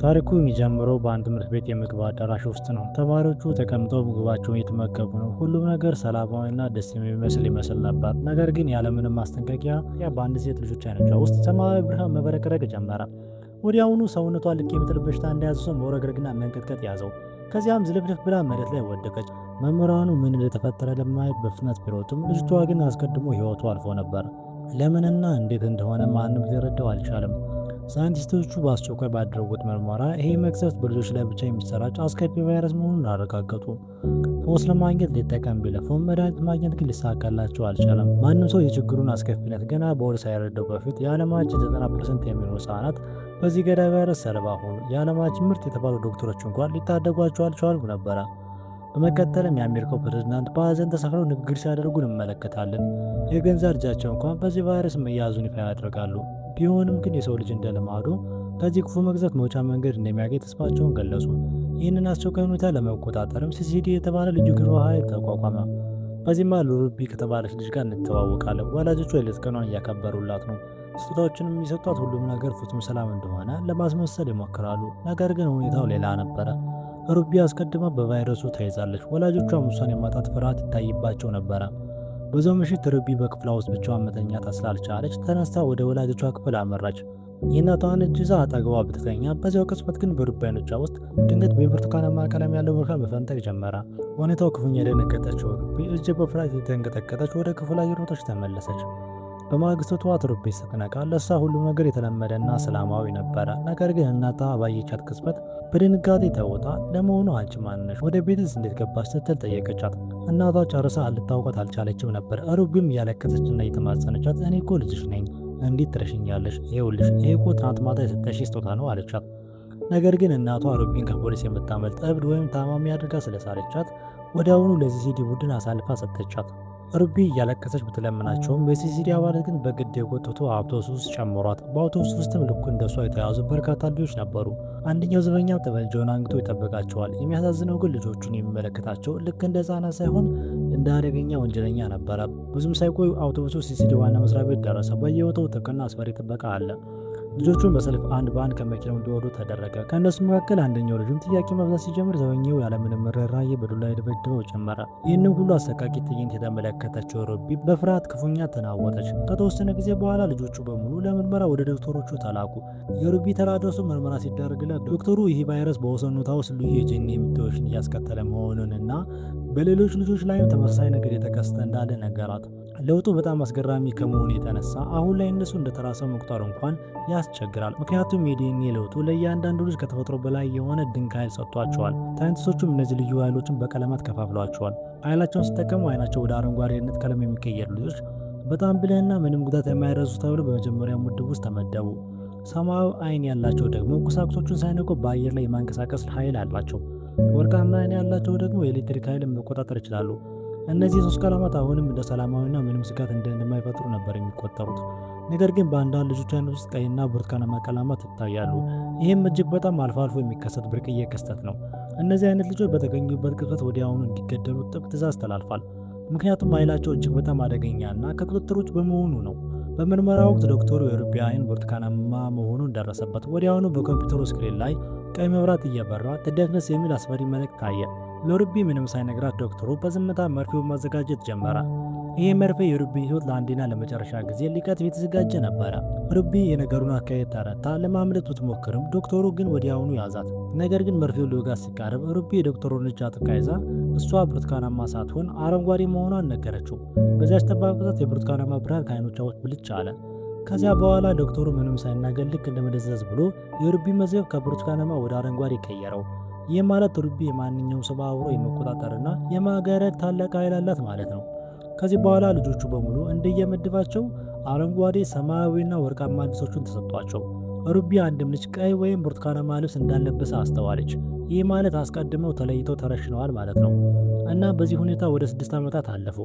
ታሪኩ የሚጀምረው በአንድ ትምህርት ቤት የምግብ አዳራሽ ውስጥ ነው። ተማሪዎቹ ተቀምጠው ምግባቸውን እየተመገቡ ነው። ሁሉም ነገር ሰላማዊና ደስ ይመስል ነበር። ነገር ግን ያለምንም ማስጠንቀቂያ በአንድ ሴት ልጆች አይኖቿ ውስጥ ሰማያዊ ብርሃን መበረቅረቅ ጀመረ። ወዲያውኑ ሰውነቷ ልክ የምጥል በሽታ እንደያዘ ሰው መውረግረግና መንቀጥቀጥ ያዘው። ከዚያም ዝልፍልፍ ብላ መሬት ላይ ወደቀች። መምህራኑ ምን እንደተፈጠረ ለማየት በፍጥነት ቢሮጡም ልጅቷ ግን አስቀድሞ ሕይወቱ አልፎ ነበር። ለምንና እንዴት እንደሆነ ማንም ሊረዳው አልቻለም። ሳይንቲስቶቹ በአስቸኳይ ባደረጉት ምርመራ ይሄ መቅሰፍት በልጆች ላይ ብቻ የሚሰራጭ አስከፊ ቫይረስ መሆኑን አረጋገጡ። ፈውስ ለማግኘት ሊጠቀም ቢለፉም መድኃኒት ማግኘት ግን ሊሳካላቸው አልቻለም። ማንም ሰው የችግሩን አስከፊነት ገና በወር ሳይረዳው በፊት የዓለማችን 90% የሚሆኑ ህጻናት በዚህ ገዳይ ቫይረስ ሰለባ ሆኑ። የዓለማችን ምርጥ የተባሉ ዶክተሮች እንኳን ሊታደጓቸው አልቻሉም ነበረ። በመቀጠልም የአሜሪካው ፕሬዝዳንት በሀዘን ተሰፍረው ንግግር ሲያደርጉ እንመለከታለን። የገንዛ ልጃቸው እንኳን በዚህ ቫይረስ መያዙን ይፋ ያደርጋሉ። ቢሆንም ግን የሰው ልጅ እንደልማዱ ከዚህ ክፉ መግዛት መውጫ መንገድ እንደሚያገኝ ተስፋቸውን ገለጹ። ይህንን አስቸኳይ ሁኔታ ለመቆጣጠርም ሲሲዲ የተባለ ልዩ ግብረ ኃይል ተቋቋመ። በዚህማ ሩቢ ከተባለች ልጅ ጋር እንተዋወቃለን። ወላጆቿ የልደት ቀኗን እያከበሩላት ነው። ስጦታዎችን የሚሰጧት ሁሉም ነገር ፍጹም ሰላም እንደሆነ ለማስመሰል ይሞክራሉ። ነገር ግን ሁኔታው ሌላ ነበረ። ሩቢ አስቀድማ በቫይረሱ ተይዛለች። ወላጆቿም እሷን የማጣት ፍርሃት ይታይባቸው ነበረ። በዛው ምሽት ሩቢ በክፍሏ ውስጥ ብቻዋን መተኛት ስላልቻለች ተነስታ ወደ ወላጆቿ ክፍል አመራች። የእናቷን እጅ ይዛ አጠገቧ ብትተኛ፣ በዚያው ቅጽበት ግን በሩቢ ዓይኖቿ ውስጥ ድንገት በብርቱካናማ ቀለም ያለው ብርሃን መፈንጠቅ ጀመረ። ሁኔታው ክፉኛ የደነገጠችው ሩቢ እጅግ በፍርሃት የተንቀጠቀጠች ወደ ክፍሏ እየሮጠች ተመለሰች። በማግስቱ ጠዋት ሩቢ ስትነቃ ለእሷ ሁሉም ነገር የተለመደና ሰላማዊ ነበረ። ነገር ግን እናቷ ባየቻት ቅጽበት በድንጋጤ ተውጣ ለመሆኑ አንቺ ማን ነሽ? ወደ ቤትስ እንዴት ገባች? ስትል ጠየቀቻት። እናቷ ጨርሳ ልታውቃት አልቻለችም ነበር። ሩቢም እያለቀሰችና እየተማጸነቻት እኔ እኮ ልጅሽ ነኝ፣ እንዴት ትረሽኛለሽ? ይኸውልሽ ይሄ እኮ ትናንት ማታ የሰጠሽ ስጦታ ነው አለቻት። ነገር ግን እናቷ ሩቢን ከፖሊስ የምታመልጥ እብድ ወይም ታማሚ አድርጋ ስለሳለቻት ወዲያውኑ ለሲሲዲ ቡድን አሳልፋ ሰጠቻት። ሩቢ እያለቀሰች ብትለምናቸውም የሲሲዲ አባላት ግን በግድ የጎተቱ አውቶቡስ ውስጥ ጨምሯት። በአውቶቡስ ውስጥም ልኩ እንደሷ የተያዙ በርካታ ልጆች ነበሩ። አንደኛው ዘበኛም ጠመንጃውን አንግቶ ይጠብቃቸዋል። የሚያሳዝነው ግን ልጆቹን የሚመለከታቸው ልክ እንደ ሕፃናት ሳይሆን እንደ አደገኛ ወንጀለኛ ነበረ። ብዙም ሳይቆዩ አውቶቡሱ ሲሲዲ ዋና መስሪያ ቤት ደረሰ። በየቦታው ጥብቅና አስፈሪ ጥበቃ አለ። ልጆቹን በሰልፍ አንድ በአንድ ከመኪናው እንዲወርዱ ተደረገ። ከእነሱ መካከል አንደኛው ልጅም ጥያቄ መብዛት ሲጀምር ዘበኛው ያለምንም ርኅራኄ በዱላ ይደበድበው ጀመረ። ይህንን ሁሉ አሰቃቂ ትዕይንት የተመለከተችው ሩቢ በፍርሃት ክፉኛ ተናወጠች። ከተወሰነ ጊዜ በኋላ ልጆቹ በሙሉ ለምርመራ ወደ ዶክተሮቹ ተላኩ። የሩቢ ተራድኦ ምርመራ ሲደረግላት ዶክተሩ ይህ ቫይረስ በወሰኑታ ውስጥ ልዩ የጂኒ ምርቶችን እያስከተለ መሆኑንና በሌሎች ልጆች ላይም ተመሳሳይ ነገር የተከሰተ እንዳለ ነገራት። ለውጡ በጣም አስገራሚ ከመሆኑ የተነሳ አሁን ላይ እነሱ እንደተራሰው መቁጠር እንኳን ያስቸግራል። ምክንያቱም የዲኤንኤ ለውጡ ለእያንዳንዱ ልጅ ከተፈጥሮ በላይ የሆነ ድንቅ ኃይል ሰጥቷቸዋል። ሳይንቲስቶቹም እነዚህ ልዩ ኃይሎችን በቀለማት ከፋፍሏቸዋል። ኃይላቸውን ሲጠቀሙ አይናቸው ወደ አረንጓዴነት ቀለም የሚቀየሩ ልጆች በጣም ብልህና ምንም ጉዳት የማይረሱ ተብሎ በመጀመሪያው ምድብ ውስጥ ተመደቡ። ሰማያዊ አይን ያላቸው ደግሞ ቁሳቁሶቹን ሳይነቁ በአየር ላይ የማንቀሳቀስ ኃይል አላቸው። ወርቃማ አይን ያላቸው ደግሞ የኤሌክትሪክ ኃይልን መቆጣጠር ይችላሉ። እነዚህ ሶስት ቀለማት አሁንም እንደ ሰላማዊና ምንም ስጋት እንደማይፈጥሩ ነበር የሚቆጠሩት። ነገር ግን በአንዳንድ ልጆች አይነት ውስጥ ቀይና ብርቱካናማ ቀለማት ይታያሉ። ይህም እጅግ በጣም አልፎ አልፎ የሚከሰት ብርቅዬ ክስተት ነው። እነዚህ አይነት ልጆች በተገኙበት ቅጽበት ወዲያውኑ እንዲገደሉ ጥብቅ ትዕዛዝ ተላልፏል። ምክንያቱም ኃይላቸው እጅግ በጣም አደገኛና ከቁጥጥር ውጭ በመሆኑ ነው። በምርመራ ወቅት ዶክተሩ የሩቢ አይን ብርቱካናማ መሆኑን ደረሰበት። ወዲያውኑ በኮምፒውተሩ ስክሪን ላይ ቀይ መብራት እየበራ ትደፍነስ የሚል አስፈሪ መልእክት ታየ። ለሩቢ ምንም ሳይነግራት ዶክተሩ በዝምታ መርፌውን ማዘጋጀት ጀመረ። ይህ መርፌ የሩቢ ሕይወት ለአንዴና ለመጨረሻ ጊዜ ሊቀጥፍ የተዘጋጀ ነበረ። ሩቢ የነገሩን አካሄድ ተረታ። ለማምለጥ ብትሞክርም ዶክተሩ ግን ወዲያውኑ ያዛት። ነገር ግን መርፌው ሊወጋት ሲቃረብ ሩቢ የዶክተሩን እጅ አጥብቃ ይዛ እሷ ብርቱካናማ ሳትሆን አረንጓዴ መሆኗን ነገረችው። በዚያች ጠባብ ቅጽበት የብርቱካናማ ብርሃን ከዓይኖቿ ውስጥ ብልጭ አለ። ከዚያ በኋላ ዶክተሩ ምንም ሳይናገር ልክ እንደመደዘዝ ብሎ የሩቢ መዝገብ ከብርቱካናማ ወደ አረንጓዴ ቀየረው። ይህ ማለት ሩቢ የማንኛውም ሰው አብሮ የመቆጣጠርና የማጋረድ ታላቅ ኃይል አላት ማለት ነው። ከዚህ በኋላ ልጆቹ በሙሉ እንደየምድባቸው አረንጓዴ፣ ሰማያዊና ወርቃማ ልብሶችን ተሰጧቸው። ሩቢ አንድም ልጅ ቀይ ወይም ብርቱካናማ ልብስ እንዳለበሰ አስተዋለች። ይህ ማለት አስቀድመው ተለይተው ተረሽነዋል ማለት ነው። እና በዚህ ሁኔታ ወደ 6 ዓመታት አለፉ።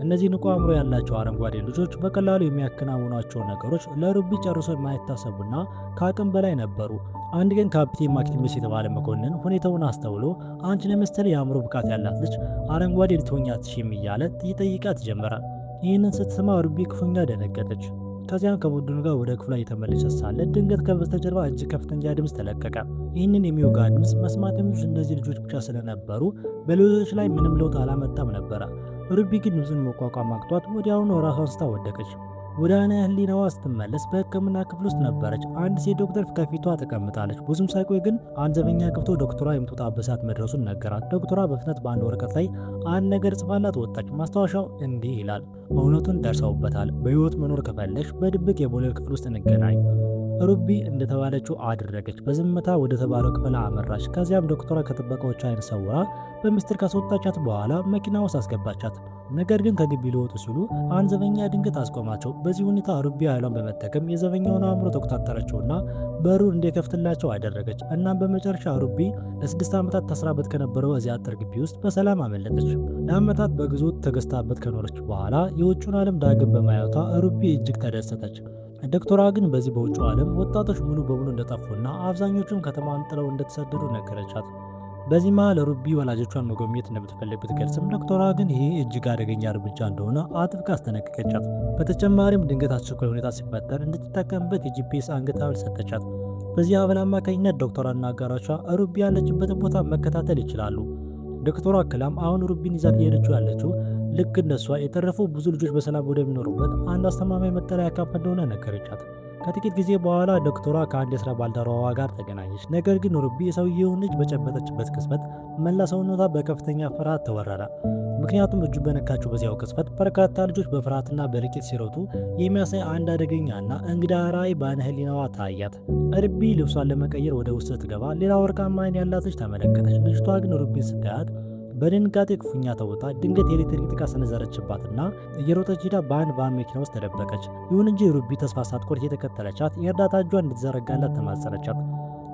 እነዚህ ንቁ አእምሮ ያላቸው አረንጓዴ ልጆች በቀላሉ የሚያከናውኗቸው ነገሮች ለሩቢ ጨርሶ የማይታሰቡና ከአቅም በላይ ነበሩ። አንድ ቀን ካፒቴን ማክሲመስ የተባለ መኮንን ሁኔታውን አስተውሎ አንቺን የመሰለ የአእምሮ ብቃት ያላት ልጅ አረንጓዴ ልትሆኚ አትችይም እያለ ይጠይቃት ጀመረ። ይህንን ስትሰማ ሩቢ ክፉኛ ደነገጠች። ከዚያም ከቡድኑ ጋር ወደ ክፍሏ እየተመለሰች ሳለ ድንገት ከበስተጀርባ እጅግ ከፍተኛ ድምፅ ተለቀቀ። ይህንን የሚወጋ ድምፅ መስማት የሚችሉት እነዚህ ልጆች ብቻ ስለነበሩ በሌሎች ላይ ምንም ለውጥ አላመጣም ነበረ። ሩቢ ግን ድምፁን መቋቋም አቅቷት ወዲያውኑ ራሷን ስታ ወደቀች። ወደ አይነ ህሊናዋ ስትመለስ በህክምና ክፍል ውስጥ ነበረች። አንድ ሴት ዶክተር ከፊቷ ተቀምጣለች። ብዙም ሳይቆይ ግን አንድ ዘበኛ ገብቶ ዶክተሯ የምትወጣበት ሰዓት መድረሱን ነገራት። ዶክተሯ በፍጥነት በአንድ ወረቀት ላይ አንድ ነገር ጽፋላት ወጣች። ማስታወሻው እንዲህ ይላል: እውነቱን ደርሰውበታል። በህይወት መኖር ከፈለሽ በድብቅ የቦሌ ክፍል ውስጥ እንገናኝ። ሩቢ እንደተባለችው አደረገች። በዝምታ ወደ ተባለው ክፍል አመራች። ከዚያም ዶክተሯ ከጥበቃዎቿ አይን ሰውራ በምስጢር ካስወጣቻት በኋላ መኪና ውስጥ አስገባቻት። ነገር ግን ከግቢ ሊወጡ ሲሉ አንድ ዘበኛ ድንገት አስቆማቸው። በዚህ ሁኔታ ሩቢ ኃይሏን በመጠቀም የዘበኛውን አእምሮ ተቆጣጠረችውና በሩን እንዲከፍትላቸው አደረገች። እናም በመጨረሻ ሩቢ ለ6 ዓመታት ታስራበት ከነበረው እዚያ አጥር ግቢ ውስጥ በሰላም አመለጠች። ለዓመታት በግዞት ተገዝታበት ከኖረች በኋላ የውጭውን ዓለም ዳግም በማየቷ ሩቢ እጅግ ተደሰተች። ዶክተሯ ግን በዚህ በውጭው ዓለም ወጣቶች ሙሉ በሙሉ እንደጠፉና አብዛኞቹም ከተማዋን ጥለው እንደተሰደዱ ነገረቻት። በዚህ መሃል ሩቢ ወላጆቿን መጎብኘት እንደምትፈልግ ብትገልጽም ዶክተሯ ግን ይህ እጅግ አደገኛ እርምጃ እንደሆነ አጥብቃ አስጠነቀቀቻት። በተጨማሪም ድንገት አስቸኳይ ሁኔታ ሲፈጠር እንድትጠቀምበት የጂፒኤስ አንገት ሐብል ሰጠቻት። በዚህ ሐብል አማካኝነት ዶክተሯና አጋሮቿ ሩቢ ያለችበትን ቦታ መከታተል ይችላሉ። ዶክተሯ አክላም አሁን ሩቢን ይዛት እየሄደችው ያለችው ልክ እንደሷ የተረፉ ብዙ ልጆች በሰላም ወደሚኖሩበት አንድ አስተማማኝ መጠለያ ካምፕ እንደሆነ ነገረቻት። ከጥቂት ጊዜ በኋላ ዶክተሯ ከአንድ የስራ ባልደረባዋ ጋር ተገናኘች። ነገር ግን ሩቢ የሰውየውን እጅ በጨበጠችበት ቅጽበት መላ ሰውነቷ በከፍተኛ ፍርሃት ተወረረ። ምክንያቱም እጁ በነካችው በዚያው ቅጽበት በርካታ ልጆች በፍርሃትና በልቂት ሲሮጡ የሚያሳይ አንድ አደገኛና እንግዳ ራዕይ በዓይነ ህሊናዋ ታያት። ሩቢ ልብሷን ለመቀየር ወደ ውስጥ ስትገባ ሌላ ወርቃማ ዓይን ያላት ልጅ ተመለከተች። ልጅቷ ግን ሩቢን ስታያት በድንጋጤ ክፉኛ ተውጣ ድንገት የኤሌክትሪክ ጥቃት ሰነዘረችባትና እየሮጠች ሄዳ በአንድ መኪና ውስጥ ተደበቀች። ይሁን እንጂ ሩቢ ተስፋ ሳትቆርጥ የተከተለቻት የእርዳታ እጇን እንድትዘረጋላት ተማጸነቻት።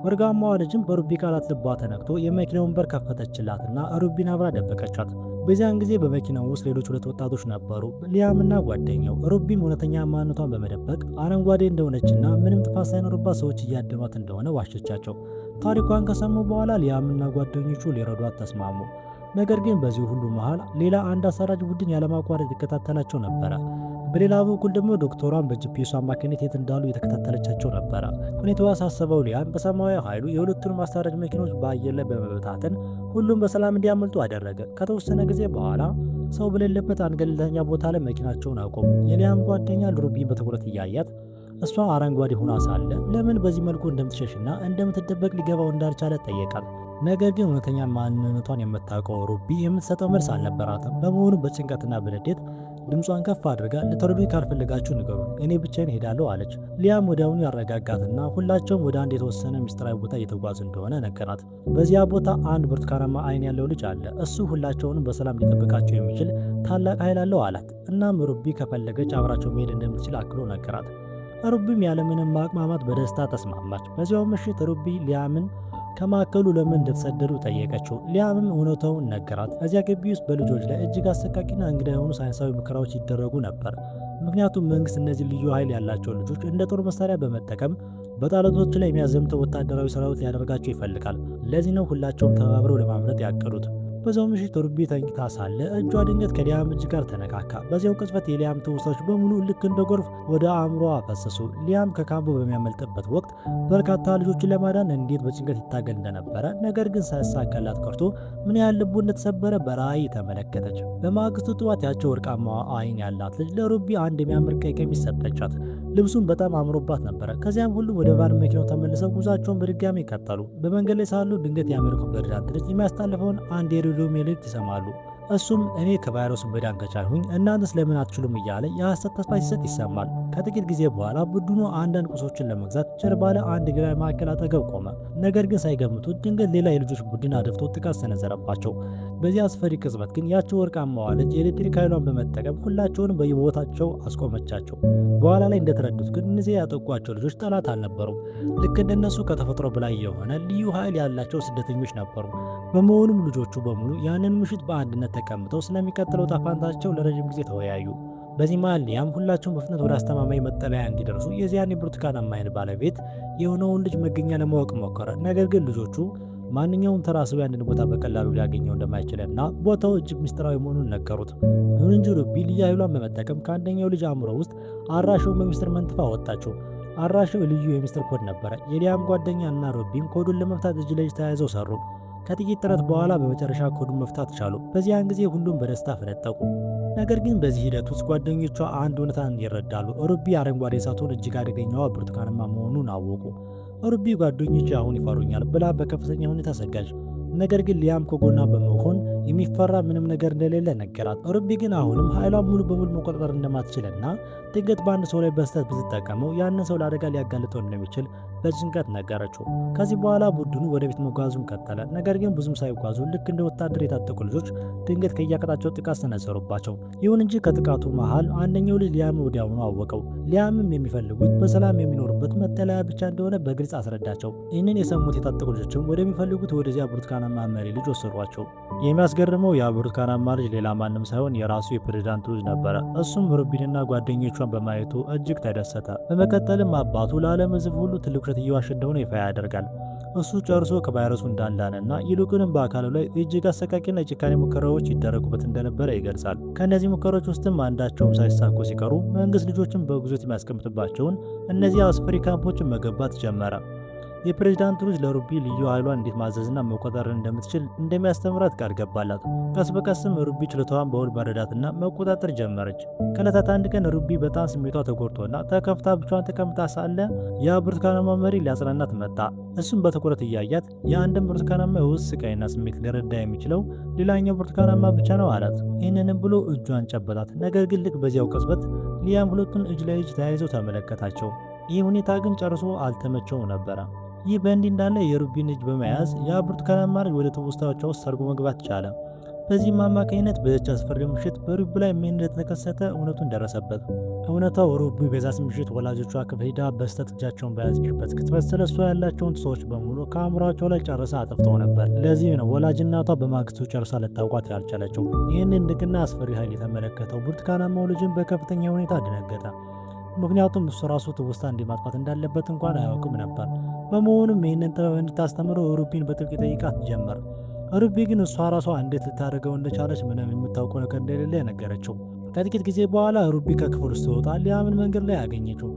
ወርቃማዋ ልጅም በሩቢ ቃላት ልቧ ተነክቶ የመኪናውን በር ከፈተችላትና ሩቢን አብራ ደበቀቻት። በዚያን ጊዜ በመኪናው ውስጥ ሌሎች 2 ወጣቶች ነበሩ፣ ሊያምና ጓደኛው። ሩቢም እውነተኛ ማንነቷን በመደበቅ አረንጓዴ እንደሆነችና ምንም ጥፋት ሳይኖርባት ሰዎች እያደኗት እንደሆነ ዋሸቻቸው። ታሪኳን ከሰሙ በኋላ ሊያምና ጓደኞቹ ሊረዷት ተስማሙ። ነገር ግን በዚህ ሁሉ መሃል ሌላ አንድ አሳራጅ ቡድን ያለማቋረጥ ይከታተላቸው ነበረ። በሌላ በኩል ደግሞ ዶክተሯን በጂፒኤስ አማካኝነት የት እንዳሉ የተከታተለቻቸው ነበረ። ሁኔታው ያሳሰበው ሊያን በሰማያዊ ኃይሉ የሁለቱንም አሳራጅ መኪኖች በአየር ላይ በመበታተን ሁሉም በሰላም እንዲያመልጡ አደረገ። ከተወሰነ ጊዜ በኋላ ሰው በሌለበት አንድ ገለልተኛ ቦታ ላይ መኪናቸውን አቆሙ። የሊያም ጓደኛ ሩቢን በትኩረት እያያት እሷ አረንጓዴ ሆና ሳለ ለምን በዚህ መልኩ እንደምትሸሽና እንደምትደበቅ ሊገባው እንዳልቻለ ጠየቃል። ነገር ግን እውነተኛ ማንነቷን የምታውቀው ሩቢ የምትሰጠው መልስ አልነበራትም። በመሆኑ በጭንቀትና በንዴት ድምጿን ከፍ አድርጋ ልትረዱኝ ካልፈለጋችሁ ንገሩ፣ እኔ ብቻዬን ሄዳለሁ አለች። ሊያም ወዲያውኑ ያረጋጋትና ሁላቸውም ወደ አንድ የተወሰነ ሚስጥራዊ ቦታ እየተጓዙ እንደሆነ ነገራት። በዚያ ቦታ አንድ ብርቱካናማ ዓይን ያለው ልጅ አለ። እሱ ሁላቸውንም በሰላም ሊጠብቃቸው የሚችል ታላቅ ኃይል አለው አላት። እናም ሩቢ ከፈለገች አብራቸው መሄድ እንደምትችል አክሎ ነገራት። ሩቢም ያለምንም ማቅማማት በደስታ ተስማማች። በዚያው ምሽት ሩቢ ሊያምን ከማዕከሉ ለምን እንደተሰደዱ ጠየቀችው። ሊያምም እውነታውን ነገራት። እዚያ ግቢ ውስጥ በልጆች ላይ እጅግ አሰቃቂና እንግዳ የሆኑ ሳይንሳዊ ሙከራዎች ይደረጉ ነበር። ምክንያቱም መንግስት እነዚህ ልዩ ኃይል ያላቸው ልጆች እንደ ጦር መሳሪያ በመጠቀም በጠላቶች ላይ የሚያዘምተው ወታደራዊ ሰራዊት ሊያደርጋቸው ይፈልጋል። ለዚህ ነው ሁላቸውም ተባብረው ለማምለጥ ያቀዱት። በዛው ምሽት ሩቢ ተኝታ ሳለ እጇ ድንገት ከሊያም እጅ ጋር ተነካካ። በዚያው ቅጽበት የሊያም ትውስታዎች በሙሉ ልክ እንደ ጎርፍ ወደ አእምሮ አፈሰሱ። ሊያም ከካምፑ በሚያመልጥበት ወቅት በርካታ ልጆችን ለማዳን እንዴት በጭንቀት ይታገል እንደነበረ፣ ነገር ግን ሳይሳካላት ቀርቶ ምን ያህል ልቡ እንደተሰበረ በራእይ ተመለከተች። በማግስቱ ጠዋት ያቸው ወርቃማ ዓይን ያላት ልጅ ለሩቢ አንድ የሚያምር ቀይ ቀሚስ ሰጠቻት። ልብሱን በጣም አምሮባት ነበረ። ከዚያም ሁሉ ወደ ቫን መኪናው ተመልሰው ጉዟቸውን በድጋሚ ቀጠሉ። በመንገድ ላይ ሳሉ ድንገት የአሜሪካው ፕሬዝዳንት ልጅ የሚያስተላልፈውን አንድ የሬዲዮ መልእክት ይሰማሉ። እሱም እኔ ከቫይረሱ መዳን ከቻልሁኝ እናንተ ስለምን አትችሉም እያለ የሐሰት ተስፋ ሲሰጥ ይሰማል። ከጥቂት ጊዜ በኋላ ቡድኑ አንዳንድ ቁሶችን ለመግዛት ጀርባ ላይ አንድ ገበያ ማዕከል አጠገብ ቆመ። ነገር ግን ሳይገምቱት ድንገት ሌላ የልጆች ቡድን አድፍቶ ጥቃት ሰነዘረባቸው። በዚህ አስፈሪ ቅጽበት ግን ያቸው ወርቃማዋ ልጅ የኤሌክትሪክ ኃይሏን በመጠቀም ሁላቸውንም በየቦታቸው አስቆመቻቸው። በኋላ ላይ እንደተረዱት ግን እነዚህ ያጠቋቸው ልጆች ጠላት አልነበሩም። ልክ እንደነሱ ከተፈጥሮ በላይ የሆነ ልዩ ኃይል ያላቸው ስደተኞች ነበሩ። በመሆኑም ልጆቹ በሙሉ ያንን ምሽት በአንድነት ተቀምጠው ስለሚቀጥለው ዕጣ ፈንታቸው ለረጅም ጊዜ ተወያዩ። በዚህ መሃል ሊያም ሁላቸውም በፍጥነት ወደ አስተማማኝ መጠለያ እንዲደርሱ የዚያን የብርቱካናማ ዓይን ባለቤት የሆነውን ልጅ መገኛ ለማወቅ ሞከረ። ነገር ግን ልጆቹ ማንኛውም ተራ ሰው ያንን ቦታ በቀላሉ ሊያገኘው እንደማይችልና ቦታው እጅግ ምስጢራዊ መሆኑን ነገሩት። ይሁን እንጂ ሩቢ ልዩ ኃይሏን በመጠቀም ከአንደኛው ልጅ አእምሮ ውስጥ አድራሻውን በሚስጥር መንትፋ አወጣችው። አድራሻው ልዩ የሚስጥር ኮድ ነበረ። የሊያም ጓደኛ እና ሩቢም ኮዱን ለመፍታት እጅ ለእጅ ተያይዘው ሰሩ። ከጥቂት ጥረት በኋላ በመጨረሻ ኮዱን መፍታት ቻሉ። በዚያን ጊዜ ሁሉም በደስታ ፈነጠቁ። ነገር ግን በዚህ ሂደት ውስጥ ጓደኞቿ አንድ እውነታን ይረዳሉ። ሩቢ አረንጓዴ ሳትሆን እጅግ አደገኛዋ ብርቱካናማ መሆኑን አወቁ። ሩቢ ጓደኞቿ አሁን ይፈሩኛል ብላ በከፍተኛ ሁኔታ ሰጋች። ነገር ግን ሊያም ከጎኗ በመሆን የሚፈራ ምንም ነገር እንደሌለ ነገራት። ሩቢ ግን አሁንም ኃይሏን ሙሉ በሙሉ መቆጣጠር እንደማትችልና ድንገት በአንድ ሰው ላይ በስህተት ብትጠቀመው ያንን ሰው ለአደጋ ሊያጋልጠው እንደሚችል በጭንቀት ነገረችው። ከዚህ በኋላ ቡድኑ ወደ ቤት መጓዙን ቀጠለ። ነገር ግን ብዙም ሳይጓዙ ልክ እንደ ወታደር የታጠቁ ልጆች ድንገት ከየአቅጣጫው ጥቃት ሰነዘሩባቸው። ይሁን እንጂ ከጥቃቱ መሃል አንደኛው ልጅ ሊያምን ወዲያውኑ አወቀው። ሊያምም የሚፈልጉት በሰላም የሚኖሩበት መጠለያ ብቻ እንደሆነ በግልጽ አስረዳቸው። ይህንን የሰሙት የታጠቁ ልጆችም ወደሚፈልጉት ወደዚያ ብርቱካናማ መሪ ልጅ ወሰዷቸው። የሚያስገርመው ያ ብርቱካናማ ልጅ ሌላ ማንም ሳይሆን የራሱ የፕሬዝዳንቱ ልጅ ነበረ። እሱም ሩቢንና ጓደኞቿን በማየቱ እጅግ ተደሰተ። በመቀጠልም አባቱ ለዓለም ሕዝብ ሁሉ ትልቅ ውሸት እየዋሸ እንደሆነ ይፋ ያደርጋል። እሱ ጨርሶ ከቫይረሱ እንዳልዳነና ይልቁንም በአካሉ ላይ እጅግ አሰቃቂና የጭካኔ ሙከራዎች ይደረጉበት እንደነበረ ይገልጻል። ከእነዚህ ሙከራዎች ውስጥም አንዳቸውም ሳይሳኩ ሲቀሩ መንግስት ልጆችን በግዞት የሚያስቀምጥባቸውን እነዚህ አስፈሪ ካምፖችን መገንባት ጀመረ። የፕሬዝዳንቱ ልጅ ለሩቢ ልዩ ኃይሏን እንዴት ማዘዝና መቆጣጠር እንደምትችል እንደሚያስተምራት ቃል ገባላት። ቀስ በቀስም ሩቢ ችሎታዋን በውል መረዳትና መቆጣጠር ጀመረች። ከዕለታት አንድ ቀን ሩቢ በጣም ስሜቷ ተጎድቶና ተከፍታ ብቻዋን ተቀምጣ ሳለ ያ ብርቱካናማ መሪ ሊያጽናናት መጣ። እሱም በትኩረት እያያት የአንድን ብርቱካናማ የውስጥ ስቃይና ስሜት ሊረዳ የሚችለው ሌላኛው ብርቱካናማ ብቻ ነው አላት። ይህንንም ብሎ እጇን ጨበጣት። ነገር ግን ልክ በዚያው ቅጽበት ሊያም ሁለቱን እጅ ለእጅ ተያይዘው ተመለከታቸው። ይህ ሁኔታ ግን ጨርሶ አልተመቸውም ነበረ። ይህ በእንዲህ እንዳለ የሩቢን እጅ በመያዝ ያ ብርቱካናማ ልጅ ወደ ትውስታዎቿ ውስጥ ሰርጎ መግባት ቻለ። በዚህም አማካኝነት በዚያች አስፈሪ ምሽት በሩቢ ላይ ምን እንደተከሰተ እውነቱን ደረሰበት። እውነታው ሩቢ በዛች ምሽት ወላጆቿ ክፍል ሄዳ በስተት እጃቸውን በያዘችበት ቅጽበት ስለሷ ያላቸውን ሰዎች በሙሉ ከአእምሯቸው ላይ ጨርሳ አጥፍተው ነበር። ለዚህ ነው ወላጅ እናቷ በማግስቱ ጨርሳ ልታውቋት ያልቻለችው። ይህንን ድንቅና አስፈሪ ኃይል የተመለከተው ብርቱካናማው ልጅን በከፍተኛ ሁኔታ ደነገጠ። ምክንያቱም እሱ ራሱ ትውስታ እንዲማጥፋት እንዳለበት እንኳን አያውቅም ነበር። በመሆኑም ይህንን ጥበብ እንድታስተምረው ሩቢን በጥብቅ ጠይቃት ጀመር። ሩቢ ግን እሷ ራሷ እንዴት ልታደርገው እንደቻለች ምንም የምታውቀው ነገር እንደሌለ ነገረችው። ከጥቂት ጊዜ በኋላ ሩቢ ከክፍል ውስጥ ትወጣ ሊያምን መንገድ ላይ ያገኘችው።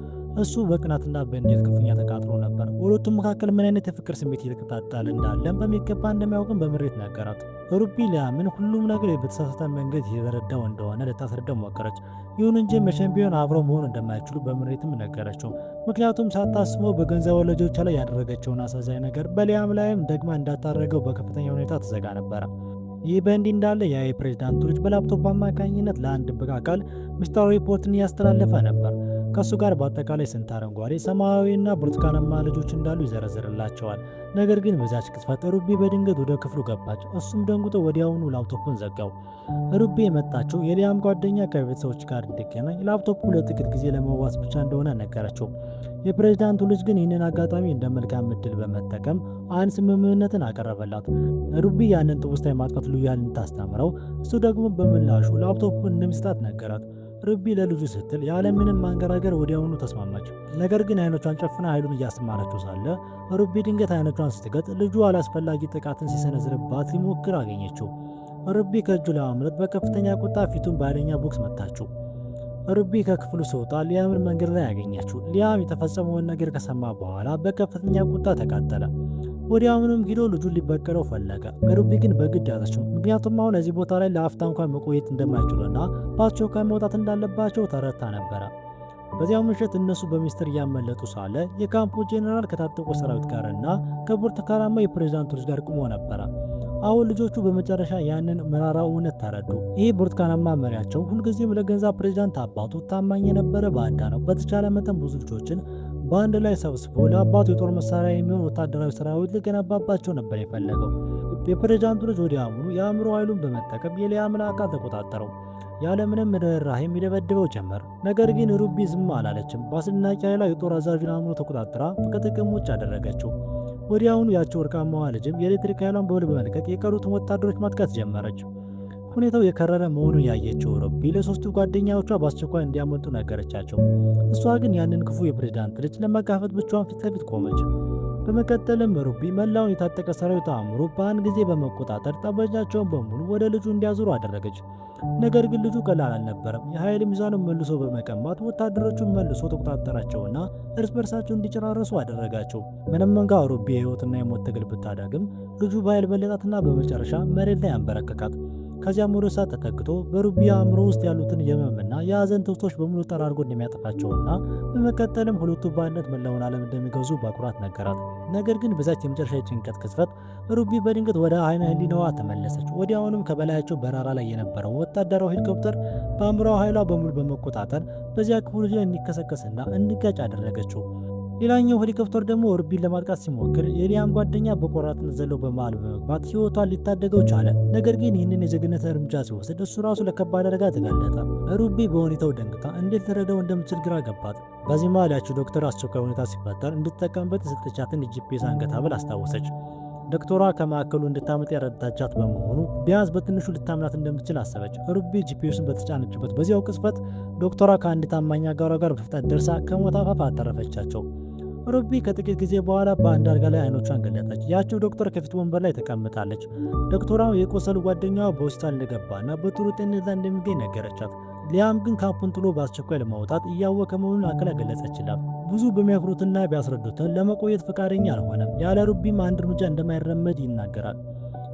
እሱ በቅናትና በንዴት ክፉኛ ተቃጥሎ ነበር። በሁለቱም መካከል ምን አይነት የፍቅር ስሜት እየተቀጣጠለ እንዳለም በሚገባ እንደሚያውቅም በምሬት ነገራት። ሩቢ ሊያምን ሁሉም ነገር በተሳሳተ መንገድ የተረዳው እንደሆነ ልታስረዳው ሞከረች። ይሁን እንጂ መቼም ቢሆን አብረው መሆን እንደማይችሉ በምሬትም ነገረችው። ምክንያቱም ሳታስበው በገንዘብ ወላጆቿ ላይ ያደረገችውን አሳዛኝ ነገር በሊያም ላይም ደግማ እንዳታደረገው በከፍተኛ ሁኔታ ትዘጋ ነበረ። ይህ በእንዲህ እንዳለ ያ የፕሬዝዳንቱ ልጅ በላፕቶፕ አማካኝነት ለአንድ ድብቅ አካል ምስጢራዊ ሪፖርትን እያስተላለፈ ነበር። ከሱ ጋር በአጠቃላይ ስንት አረንጓዴ፣ ሰማያዊና ብርቱካናማ ልጆች እንዳሉ ይዘረዝርላቸዋል። ነገር ግን በዛች ቅጽበት ሩቢ በድንገት ወደ ክፍሉ ገባች። እሱም ደንግጦ ወዲያውኑ ላፕቶፑን ዘጋው። ሩቢ የመጣችው የሊያም ጓደኛ ከቤተሰቦች ጋር እንዲገናኝ ላፕቶፑ ለጥቂት ጊዜ ለመዋስ ብቻ እንደሆነ ነገረችው። የፕሬዝዳንቱ ልጅ ግን ይህንን አጋጣሚ እንደ መልካም እድል በመጠቀም አንድ ስምምነትን አቀረበላት። ሩቢ ያንን ትውስታ የማጥፋት ልዩያን እንድታስተምረው፣ እሱ ደግሞ በምላሹ ላፕቶፑን እንደሚሰጣት ነገራት። ሩቢ ለልጁ ስትል ያለምንም ማንገራገር ወዲያውኑ ተስማማች። ነገር ግን አይኖቿን ጨፍና ኃይሉን እያሰማራቸው ሳለ ሩቢ ድንገት አይኖቿን ስትገጥ ልጁ አላስፈላጊ ጥቃትን ሲሰነዝርባት ሊሞክር አገኘችው። ሩቢ ከእጁ ለማምለጥ በከፍተኛ ቁጣ ፊቱን በኃይለኛ ቦክስ መታችው። ሩቢ ከክፍሉ ሲወጣ ሊያምን መንገድ ላይ ያገኛችው። ሊያም የተፈጸመውን ነገር ከሰማ በኋላ በከፍተኛ ቁጣ ተቃጠለ። ወዲያውኑም ሂዶ ልጁን ሊበቀለው ፈለገ። ሩቢ ግን በግድ ያዘችው። ምክንያቱም አሁን እዚህ ቦታ ላይ ለአፍታ እንኳን መቆየት እንደማይችሉና በአስቸኳይ መውጣት እንዳለባቸው ተረድታ ነበረ። በዚያው ምሽት እነሱ በሚስጥር እያመለጡ ሳለ የካምፑ ጄኔራል ከታጠቁ ሰራዊት ጋርና ከብርቱካናማ የፕሬዝዳንቱ ልጅ ጋር ቆሞ ነበረ። አሁን ልጆቹ በመጨረሻ ያንን መራራ እውነት ተረዱ። ይህ ብርቱካናማ መሪያቸው ሁልጊዜም ለገንዘብ ፕሬዝዳንት አባቱ ታማኝ የነበረ ባንዳ ነው። በተቻለ መጠን ብዙ ልጆችን በአንድ ላይ ሰብስቦ ለአባቱ የጦር መሳሪያ የሚሆን ወታደራዊ ሰራዊት ሊገነባባቸው ነበር የፈለገው። የፕሬዝዳንቱ ልጅ ወዲያውኑ የአእምሮ ኃይሉን በመጠቀም የሊያምን አካል ተቆጣጠረው። ያለምንም ርኅራኄም ይደበድበው ጀመር። ነገር ግን ሩቢ ዝም አላለችም። በአስደናቂ ኃይሏ የጦር አዛዡን አእምሮ ተቆጣጥራ ከጥቅም ውጭ አደረገችው። ወዲያውኑ ያቸው ወርቃማዋ ልጅም የኤሌክትሪክ ኃይሏን በውል በመልቀቅ የቀሩትን ወታደሮች ማጥቃት ጀመረች። ሁኔታው የከረረ መሆኑን ያየችው ሩቢ ለሶስቱ ጓደኛዎቿ በአስቸኳይ እንዲያመልጡ ነገረቻቸው። እሷ ግን ያንን ክፉ የፕሬዝዳንት ልጅ ለመጋፈጥ ብቻዋን ፊት ለፊት ቆመች። በመቀጠልም ሩቢ መላውን የታጠቀ ሰራዊት አእምሮ በአንድ ጊዜ በመቆጣጠር ጠመንጃቸውን በሙሉ ወደ ልጁ እንዲያዞሩ አደረገች። ነገር ግን ልጁ ቀላል አልነበረም። የኃይል ሚዛኑን መልሶ በመቀማት ወታደሮቹን መልሶ ተቆጣጠራቸውና እርስ በርሳቸው እንዲጨራረሱ አደረጋቸው። ምንም እንኳ ሩቢ የህይወትና የሞት ትግል ብታደርግም ልጁ በኃይል በለጣትና በመጨረሻ መሬት ላይ አንበረከካት። ከዚያም ወደ እሳት ተተክቶ በሩቢ አእምሮ ውስጥ ያሉትን የህመምና የሀዘን ትውስቶች በሙሉ ጠራርጎ እንደሚያጠፋቸውና በመቀጠልም ሁለቱ በአንድነት መላውን ዓለም እንደሚገዙ በኩራት ነገራት። ነገር ግን በዛች የመጨረሻ የጭንቀት ቅጽበት ሩቢ በድንገት ወደ አይነ ህሊናዋ ተመለሰች። ወዲያውኑም ከበላያቸው በረራ ላይ የነበረው ወታደራዊ ሄሊኮፕተር በአእምሮዋ ኃይሏ በሙሉ በመቆጣጠር በዚያ ክፍሉ ላይ እንዲከሰከስና እንዲጋጭ አደረገችው። ሌላኛው ሄሊኮፕተር ደግሞ ሩቢን ለማጥቃት ሲሞክር የሊያም ጓደኛ በቆራጥነት ዘለው በመሃል በመግባት ህይወቷን ሊታደገው ቻለ። ነገር ግን ይህንን የጀግንነት እርምጃ ሲወስድ እሱ ራሱ ለከባድ አደጋ ተጋለጠ። ሩቢ በሁኔታው ደንግጣ እንዴት ልትረዳው እንደምትችል ግራ ገባት። በዚህ መሃል ያችው ዶክተር አስቸኳይ ሁኔታ ሲፈጠር እንድትጠቀምበት የሰጠቻትን የጂፒኤስ አንገት ሐብል አስታወሰች። ዶክተሯ ከማዕከሉ እንድታመጥ ያረዳቻት በመሆኑ ቢያንስ በትንሹ ልታምናት እንደምትችል አሰበች። ሩቢ ጂፒኤስን በተጫነችበት በዚያው ቅጽበት ዶክተሯ ከአንድ ታማኝ አጋሯ ጋር በፍጥነት ደርሳ ከሞት አፋፍ አተረፈቻቸው። ሩቢ ከጥቂት ጊዜ በኋላ በአንድ አልጋ ላይ አይኖቿን ገለጠች። ያችው ዶክተር ከፊት ወንበር ላይ ተቀምጣለች። ዶክተሯ የቆሰሉ ጓደኛዋ በሆስፒታል እንደገባና በጥሩ ጤንነት ላይ እንደሚገኝ ነገረቻት። ሊያም ግን ካፑን ጥሎ በአስቸኳይ ለማውጣት እያወቀ መሆኑን አክላ ገለጸችላት። ብዙ በሚያክሩትና ቢያስረዱትን ለመቆየት ፈቃደኛ አልሆነም። ያለ ሩቢም አንድ እርምጃ እንደማይራመድ ይናገራል።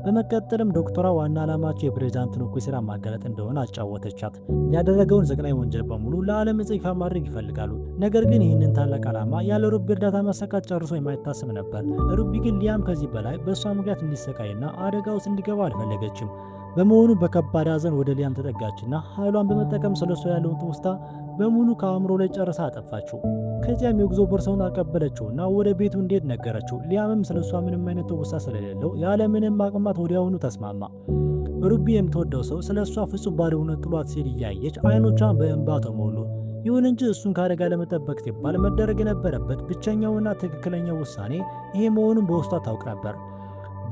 በመቀጠልም ዶክተሯ ዋና ዓላማቸው የፕሬዝዳንቱን እኩይ ሥራ ማጋለጥ እንደሆነ አጫወተቻት። ያደረገውን ዘግናኝ ወንጀል በሙሉ ለዓለም ይፋ ማድረግ ይፈልጋሉ። ነገር ግን ይህንን ታላቅ ዓላማ ያለ ሩቢ እርዳታ ማሳካት ጨርሶ የማይታሰብ ነበር። ሩቢ ግን ሊያም ከዚህ በላይ በእሷ ምክንያት እንዲሰቃይና አደጋ ውስጥ እንዲገባ አልፈለገችም። በመሆኑ በከባድ ሐዘን ወደ ሊያም ተጠጋችና ኃይሏን በመጠቀም ስለሷ ያለውን ትውስታ በሙሉ ከአእምሮ ላይ ጨርሳ አጠፋችው። ከዚያም የጉዞ ቦርሳውን አቀበለችውና ወደ ቤቱ እንዴት ነገረችው። ሊያምም ስለሷ ምንም አይነት ትውስታ ስለሌለው ያለ ምንም ማቅማት ወዲያውኑ ተስማማ። ሩቢ የምትወደው ሰው ስለሷ ፍጹም ባዶ ሆኖ ጥሏት ሲል እያየች አይኖቿን በእንባ ተሞሉ። ይሁን እንጂ እሱን ከአደጋ ለመጠበቅ ሲባል መደረግ የነበረበት ብቸኛውና ትክክለኛው ውሳኔ ይሄ መሆኑን በውስጧ ታውቅ ነበር።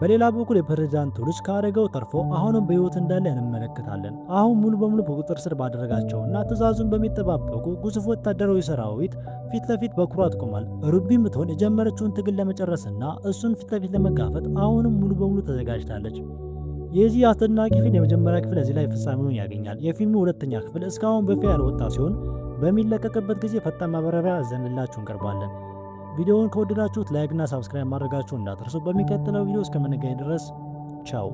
በሌላ በኩል የፕሬዝዳንቱ ልጅ ከአደጋው ተርፎ አሁንም በህይወት እንዳለ እንመለከታለን። አሁን ሙሉ በሙሉ በቁጥጥር ስር ባደረጋቸውና ትዕዛዙን በሚጠባበቁ ግዙፍ ወታደራዊ ሰራዊት ፊት ለፊት በኩራት ቆሟል። ሩቢም ብትሆን የጀመረችውን ትግል ለመጨረስና እሱን ፊት ለፊት ለመጋፈጥ አሁንም ሙሉ በሙሉ ተዘጋጅታለች። የዚህ አስደናቂ ፊልም የመጀመሪያ ክፍል እዚህ ላይ ፍጻሜውን ያገኛል። የፊልሙ ሁለተኛ ክፍል እስካሁን በይፋ ያልወጣ ሲሆን በሚለቀቅበት ጊዜ ፈጣን ማብራሪያ ዘንላችሁ እንቀርባለን። ቪዲዮውን ከወደዳችሁት ላይክ እና ሳብስክራይብ ማድረጋችሁን እንዳትረሱ። በሚቀጥለው ቪዲዮ እስከምንገናኝ ድረስ ቻው።